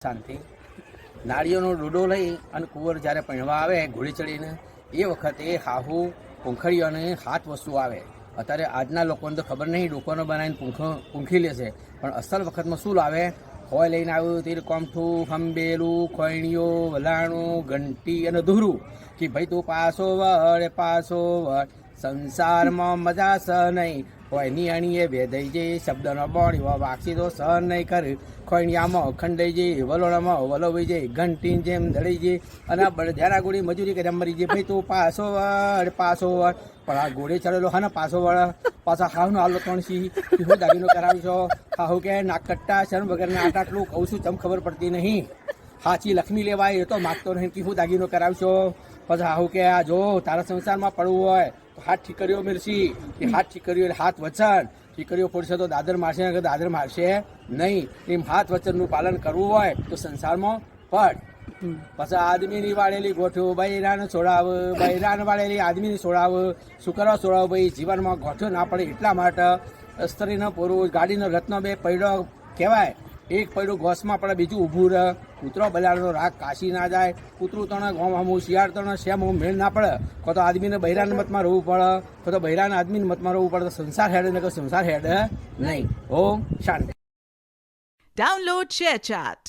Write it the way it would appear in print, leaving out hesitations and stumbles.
શાંતિ. નાળીઓનો ડોડો લઈ અને કુંવર જ્યારે પહેણવા આવે ઘોડી ચડીને એ વખતે હાહુ પૂંખડીઓને 7 વસ્તુ આવે. અત્યારે આજના લોકોને તો ખબર નહીં, ડોકોનો બનાવીને પૂંખી લેશે, પણ અસલ વખતમાં શું લાવે? હોય લઈને આવ્યું તીર કોમઠું, હંબેલું, ખોયણીઓ, વલાણું, ઘંટી અને દોરું કે ભાઈ તું પાછો વળ સંસારમાં મજા સ નહીં હોય ની અણીએ વેદાઈ જઈ શબ્દનો બોણીઓ વાક્ષી તો સહન નહીં કરે ખોયણીયામાં ખંડાઈ જઈ વલોણામાં વલોવાઈ જઈ ઘંટીની જેમ દળી જઈ અને બળધ્યારા ગોળી મજૂરી કરી મરી જઈ ભાઈ તું પાછો વળ પણ આ ઘોડે ચડેલો હા ને પાછો વળ પાછા હાવનો હાલો તણસી હું દાગીનો કરાવીશો હાહુ કે નાકટ્ટા શરમ વગરના આટલું કહું છું ચમ ખબર પડતી નહીં હાચી લક્ષ્મી લેવાય એ તો માગતો નહીં કે હું દાગીનો કરાવશો. પછી હાહુ કે આ જો તારા સંસારમાં પડવું હોય તો હાથ ઠીકરીઓ મેળસી એ હાથ ઠીકરીઓ એટલે હાથ વચન ઠીકરીઓ ફોડશે તો દાદર મારશે કે દાદર મારશે નહીં. એમ હાથ વચનનું પાલન કરવું હોય તો સંસારમાં પડ. પછી આદમીની વાળેલી ગોઠો બૈરાને છોડાવ, બૈરાને વાળેલી આદમીની છોડાવ, શું કરવા છોડાવ ભાઈ? જીવનમાં ગોઠો ના પડે એટલા માટે સ્ત્રીનો પુરુષ ગાડીનો રથનો 2 પૈડો કહેવાય. એક પૈડું ઘોસમાં પડે, બીજું ઊભું રહે. કૂતરો બલાડનો રાગ કાશી ના જાય. કૂતરું તણે ગોમ હમું, શિયાળ તણે શેમ હું મેળ ના પડે. કો તો આદમીને બૈરાના મતમાં રહેવું પડે, કો તો બૈરાના આદમીના મતમાં રહેવું પડે. તો સંસાર હેડે ને સંસાર હેડે નહીં. ઓમ શાંતિ. Download ShareChat.